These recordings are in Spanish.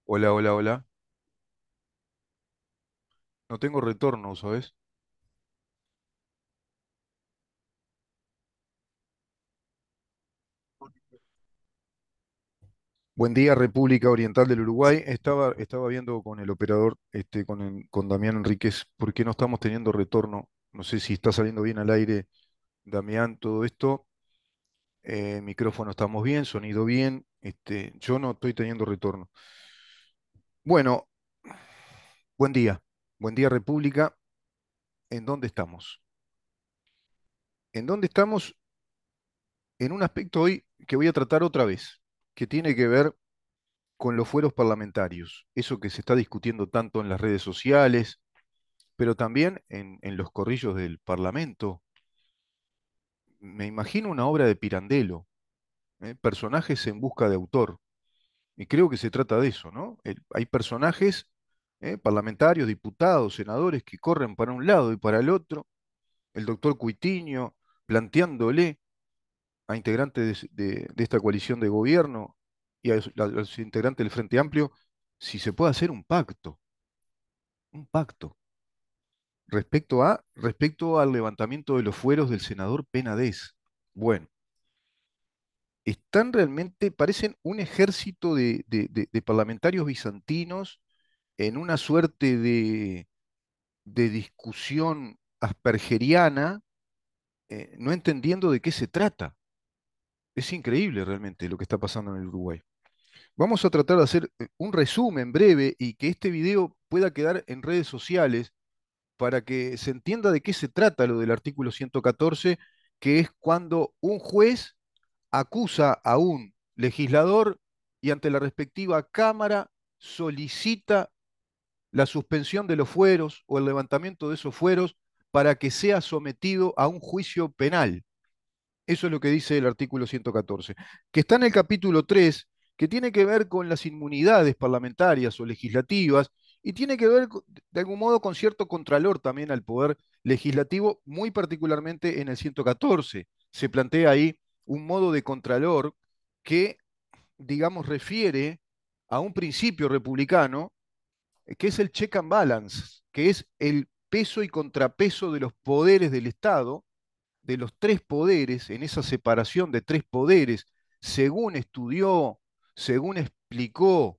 Hola, hola, hola. No tengo retorno, ¿sabes? Buen día, República Oriental del Uruguay. Estaba viendo con el operador, con Damián Enríquez, por qué no estamos teniendo retorno. No sé si está saliendo bien al aire, Damián, todo esto. Micrófono estamos bien, sonido bien. Yo no estoy teniendo retorno. Bueno, buen día. Buen día, República. ¿En dónde estamos? ¿En dónde estamos? En un aspecto hoy que voy a tratar otra vez, que tiene que ver con los fueros parlamentarios, eso que se está discutiendo tanto en las redes sociales, pero también en los corrillos del Parlamento. Me imagino una obra de Pirandello, personajes en busca de autor, y creo que se trata de eso, ¿no? Hay personajes, parlamentarios, diputados, senadores que corren para un lado y para el otro, el doctor Cuitiño planteándole a integrantes de esta coalición de gobierno y a los integrantes del Frente Amplio si se puede hacer un pacto respecto al levantamiento de los fueros del senador Penades. Bueno, están realmente, parecen un ejército de parlamentarios bizantinos en una suerte de discusión aspergeriana, no entendiendo de qué se trata. Es increíble realmente lo que está pasando en el Uruguay. Vamos a tratar de hacer un resumen breve y que este video pueda quedar en redes sociales para que se entienda de qué se trata lo del artículo 114, que es cuando un juez acusa a un legislador y ante la respectiva Cámara solicita la suspensión de los fueros o el levantamiento de esos fueros para que sea sometido a un juicio penal. Eso es lo que dice el artículo 114, que está en el capítulo 3, que tiene que ver con las inmunidades parlamentarias o legislativas y tiene que ver de algún modo con cierto contralor también al poder legislativo, muy particularmente en el 114. Se plantea ahí un modo de contralor que, digamos, refiere a un principio republicano, que es el check and balance, que es el peso y contrapeso de los poderes del Estado, de los tres poderes, en esa separación de tres poderes, según estudió, según explicó,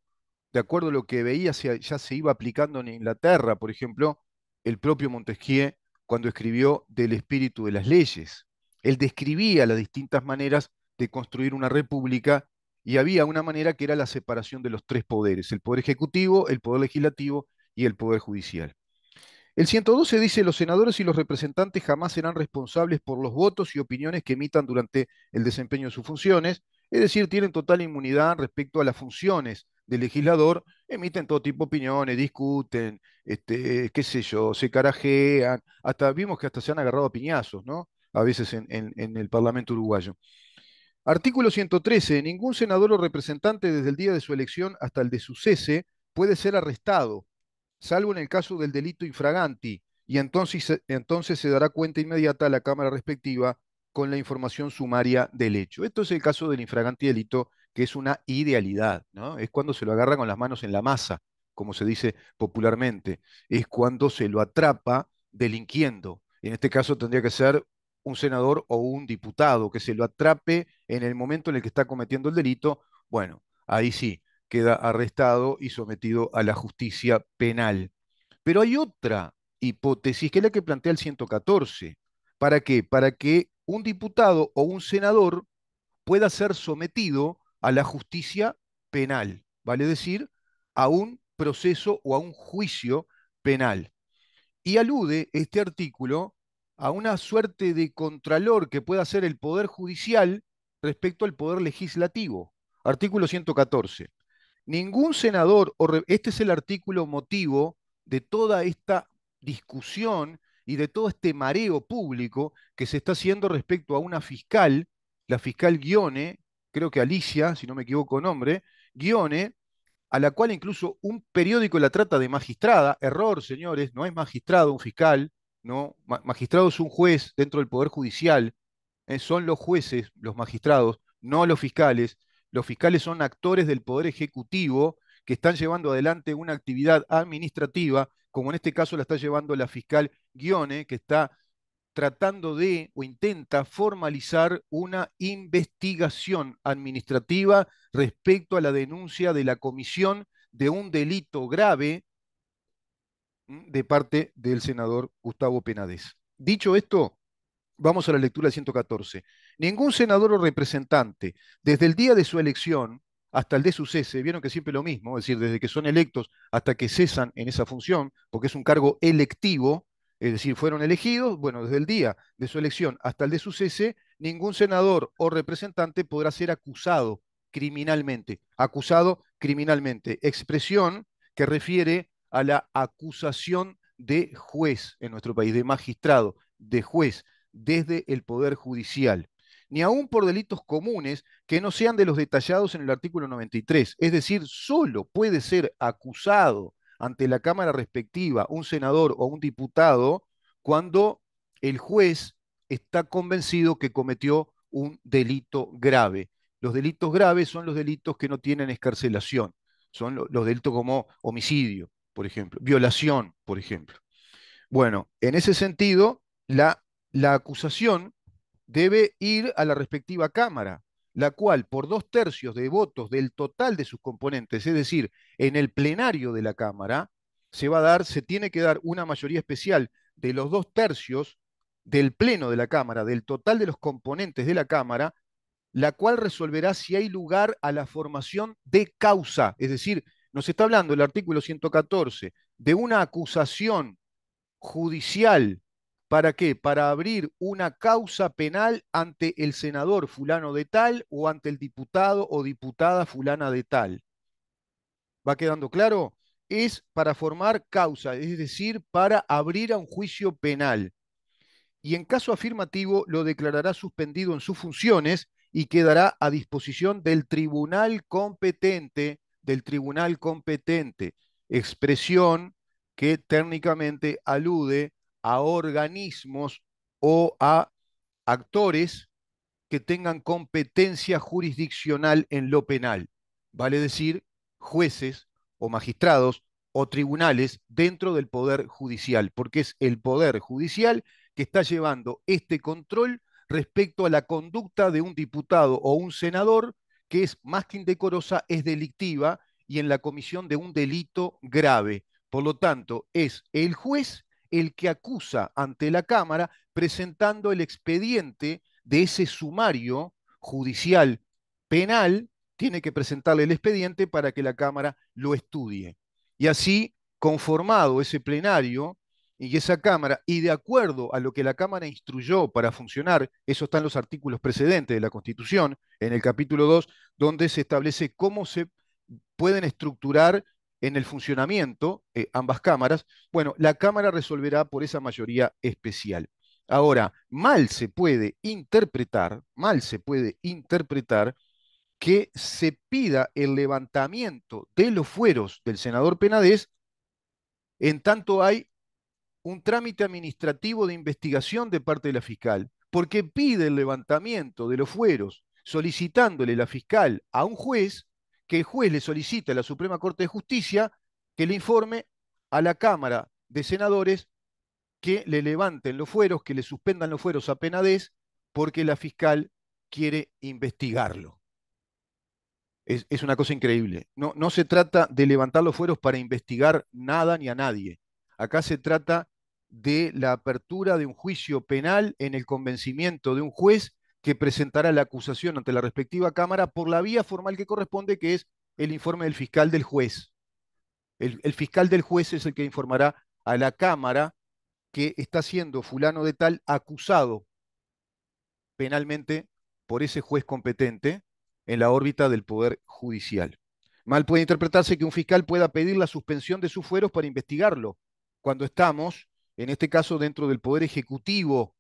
de acuerdo a lo que veía, ya se iba aplicando en Inglaterra, por ejemplo, el propio Montesquieu cuando escribió del espíritu de las leyes. Él describía las distintas maneras de construir una república y había una manera que era la separación de los tres poderes, el poder ejecutivo, el poder legislativo y el poder judicial. El 112 dice, los senadores y los representantes jamás serán responsables por los votos y opiniones que emitan durante el desempeño de sus funciones, es decir, tienen total inmunidad respecto a las funciones del legislador, emiten todo tipo de opiniones, discuten, qué sé yo, se carajean, hasta vimos que hasta se han agarrado a piñazos, ¿no? A veces en el Parlamento uruguayo. Artículo 113. Ningún senador o representante desde el día de su elección hasta el de su cese puede ser arrestado salvo en el caso del delito infraganti, y entonces se dará cuenta inmediata a la Cámara respectiva con la información sumaria del hecho. Esto es el caso del infraganti delito, que es una idealidad, ¿no? Es cuando se lo agarra con las manos en la masa, como se dice popularmente. Es cuando se lo atrapa delinquiendo. En este caso tendría que ser un senador o un diputado que se lo atrape en el momento en el que está cometiendo el delito. Bueno, ahí sí, queda arrestado y sometido a la justicia penal. Pero hay otra hipótesis que es la que plantea el 114. ¿Para qué? Para que un diputado o un senador pueda ser sometido a la justicia penal, vale decir, a un proceso o a un juicio penal. Y alude este artículo a una suerte de contralor que pueda ser el Poder Judicial respecto al Poder Legislativo. Artículo 114. Ningún senador, este es el artículo motivo de toda esta discusión y de todo este mareo público que se está haciendo respecto a una fiscal, la fiscal Guione, creo que Alicia, si no me equivoco nombre, Guione, a la cual incluso un periódico la trata de magistrada. Error, señores, no es magistrado un fiscal, no, magistrado es un juez dentro del Poder Judicial, son los jueces, los magistrados, no los fiscales. Los fiscales son actores del Poder Ejecutivo que están llevando adelante una actividad administrativa, como en este caso la está llevando la fiscal Guione, que está tratando de o intenta formalizar una investigación administrativa respecto a la denuncia de la comisión de un delito grave de parte del senador Gustavo Penades. Dicho esto, vamos a la lectura del 114. Ningún senador o representante, desde el día de su elección hasta el de su cese, vieron que siempre lo mismo, es decir, desde que son electos hasta que cesan en esa función, porque es un cargo electivo, es decir, fueron elegidos, bueno, desde el día de su elección hasta el de su cese, ningún senador o representante podrá ser acusado criminalmente, expresión que refiere a la acusación de juez en nuestro país, de magistrado, de juez desde el Poder Judicial, ni aún por delitos comunes que no sean de los detallados en el artículo 93. Es decir, solo puede ser acusado ante la Cámara respectiva un senador o un diputado cuando el juez está convencido que cometió un delito grave. Los delitos graves son los delitos que no tienen escarcelación, son los delitos como homicidio, por ejemplo, violación, por ejemplo. Bueno, en ese sentido, la acusación debe ir a la respectiva Cámara, la cual por 2/3 de votos del total de sus componentes, es decir, en el plenario de la Cámara, se tiene que dar una mayoría especial de los 2/3 del pleno de la Cámara, del total de los componentes de la Cámara, la cual resolverá si hay lugar a la formación de causa. Es decir, nos está hablando el artículo 114 de una acusación judicial. ¿Para qué? Para abrir una causa penal ante el senador fulano de tal o ante el diputado o diputada fulana de tal. ¿Va quedando claro? Es para formar causa, es decir, para abrir a un juicio penal. Y en caso afirmativo lo declarará suspendido en sus funciones y quedará a disposición del tribunal competente, expresión que técnicamente alude a organismos o a actores que tengan competencia jurisdiccional en lo penal, vale decir, jueces o magistrados o tribunales dentro del Poder Judicial, porque es el Poder Judicial que está llevando este control respecto a la conducta de un diputado o un senador que es más que indecorosa, es delictiva y en la comisión de un delito grave. Por lo tanto, es el juez el que acusa ante la Cámara presentando el expediente de ese sumario judicial penal, tiene que presentarle el expediente para que la Cámara lo estudie. Y así, conformado ese plenario y esa Cámara, y de acuerdo a lo que la Cámara instruyó para funcionar, eso está en los artículos precedentes de la Constitución, en el capítulo 2, donde se establece cómo se pueden estructurar en el funcionamiento ambas cámaras. Bueno, la Cámara resolverá por esa mayoría especial. Ahora, mal se puede interpretar que se pida el levantamiento de los fueros del senador Penades en tanto hay un trámite administrativo de investigación de parte de la fiscal, porque pide el levantamiento de los fueros solicitándole la fiscal a un juez, que el juez le solicita a la Suprema Corte de Justicia que le informe a la Cámara de Senadores que le levanten los fueros, que le suspendan los fueros a Penades, porque la fiscal quiere investigarlo. Es una cosa increíble. No, no se trata de levantar los fueros para investigar nada ni a nadie. Acá se trata de la apertura de un juicio penal en el convencimiento de un juez que presentará la acusación ante la respectiva Cámara por la vía formal que corresponde, que es el informe del fiscal del juez. El fiscal del juez es el que informará a la Cámara que está siendo fulano de tal acusado penalmente por ese juez competente en la órbita del Poder Judicial. Mal puede interpretarse que un fiscal pueda pedir la suspensión de sus fueros para investigarlo, cuando estamos, en este caso, dentro del Poder Ejecutivo,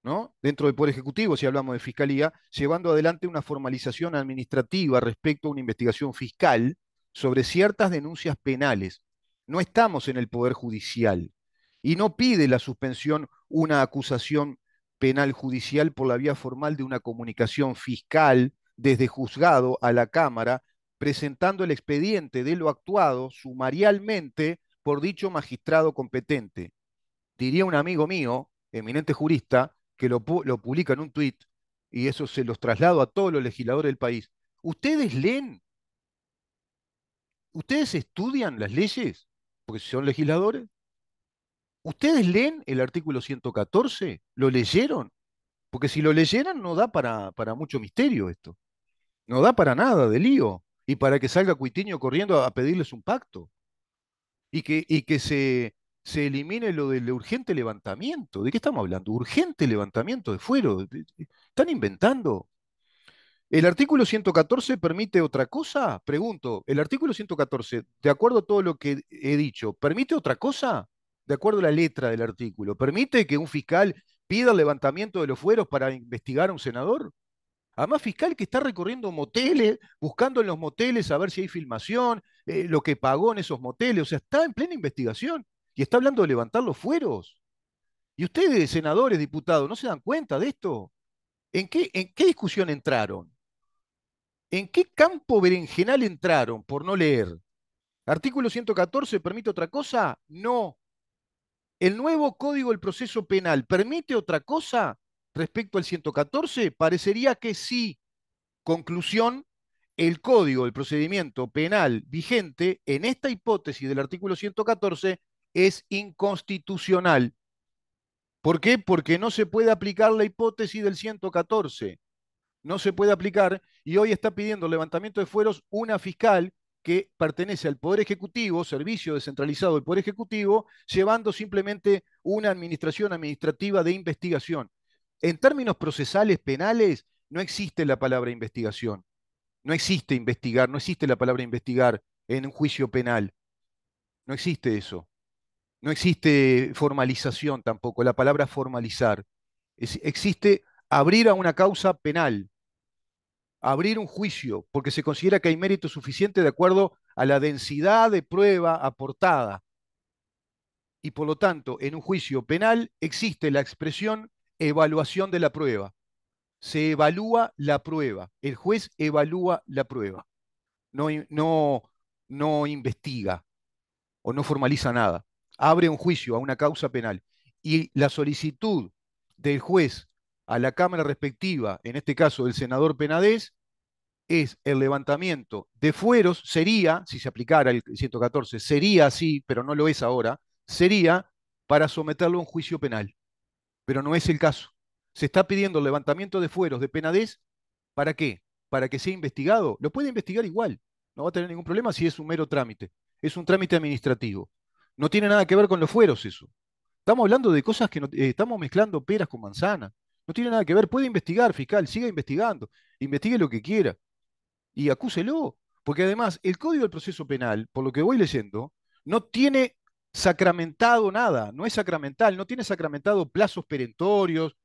¿no? Dentro del Poder Ejecutivo, si hablamos de fiscalía, llevando adelante una formalización administrativa respecto a una investigación fiscal sobre ciertas denuncias penales. No estamos en el Poder Judicial y no pide la suspensión una acusación penal judicial por la vía formal de una comunicación fiscal desde juzgado a la Cámara presentando el expediente de lo actuado sumarialmente por dicho magistrado competente. Diría un amigo mío, eminente jurista, que lo publica en un tuit, y eso se los traslado a todos los legisladores del país. ¿Ustedes leen? ¿Ustedes estudian las leyes? Porque si son legisladores. ¿Ustedes leen el artículo 114? ¿Lo leyeron? Porque si lo leyeran no da para mucho misterio esto. No da para nada de lío. Y para que salga Cuitiño corriendo a pedirles un pacto. Y que se elimine lo del urgente levantamiento. ¿De qué estamos hablando? Urgente levantamiento de fuero. ¿Están inventando? ¿El artículo 114 permite otra cosa? Pregunto, ¿el artículo 114, de acuerdo a todo lo que he dicho, permite otra cosa? De acuerdo a la letra del artículo, ¿permite que un fiscal pida el levantamiento de los fueros para investigar a un senador? Además, fiscal que está recorriendo moteles, buscando en los moteles a ver si hay filmación, lo que pagó en esos moteles, o sea, está en plena investigación y está hablando de levantar los fueros. ¿Y ustedes, senadores, diputados, no se dan cuenta de esto? ¿En qué discusión entraron? ¿En qué campo berenjenal entraron por no leer? ¿Artículo 114 permite otra cosa? No. ¿El nuevo Código del Proceso Penal permite otra cosa respecto al 114? Parecería que sí. Conclusión, el Código del Procedimiento Penal vigente en esta hipótesis del artículo 114 es inconstitucional. ¿Por qué? Porque no se puede aplicar la hipótesis del 114. No se puede aplicar y hoy está pidiendo el levantamiento de fueros una fiscal que pertenece al Poder Ejecutivo, servicio descentralizado del Poder Ejecutivo, llevando simplemente una administración administrativa de investigación. En términos procesales penales, no existe la palabra investigación. No existe investigar, no existe la palabra investigar en un juicio penal. No existe eso. No existe formalización tampoco, la palabra formalizar. Existe abrir a una causa penal, abrir un juicio, porque se considera que hay mérito suficiente de acuerdo a la densidad de prueba aportada. Y por lo tanto, en un juicio penal existe la expresión evaluación de la prueba. Se evalúa la prueba. El juez evalúa la prueba. No, no, no investiga o no formaliza nada. Abre un juicio a una causa penal. Y la solicitud del juez a la Cámara respectiva, en este caso del senador Penades, es el levantamiento de fueros, sería, si se aplicara el 114, sería así, pero no lo es ahora, sería para someterlo a un juicio penal. Pero no es el caso. Se está pidiendo el levantamiento de fueros de Penades, ¿para qué? Para que sea investigado. Lo puede investigar igual. No va a tener ningún problema si es un mero trámite. Es un trámite administrativo. No tiene nada que ver con los fueros eso. Estamos hablando de cosas que no, estamos mezclando peras con manzanas. No tiene nada que ver. Puede investigar, fiscal, siga investigando. Investigue lo que quiera y acúselo. Porque además, el Código del Proceso Penal, por lo que voy leyendo, no tiene sacramentado nada, no es sacramental, no tiene sacramentado plazos perentorios,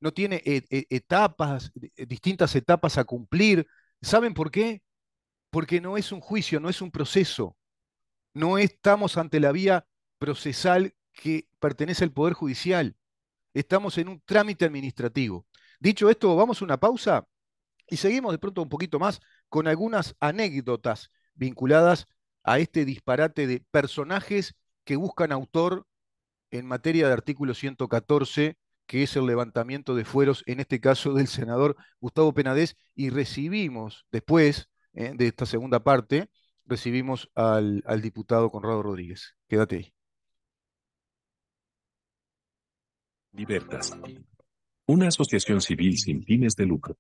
no tiene etapas, distintas etapas a cumplir. ¿Saben por qué? Porque no es un juicio, no es un proceso. No estamos ante la vía procesal que pertenece al Poder Judicial. Estamos en un trámite administrativo. Dicho esto, vamos a una pausa y seguimos de pronto un poquito más con algunas anécdotas vinculadas a este disparate de personajes que buscan autor en materia de artículo 114, que es el levantamiento de fueros, en este caso del senador Gustavo Penades, y recibimos después de esta segunda parte, recibimos al diputado Conrado Rodríguez. Quédate ahí. Libertas, una asociación civil sin fines de lucro.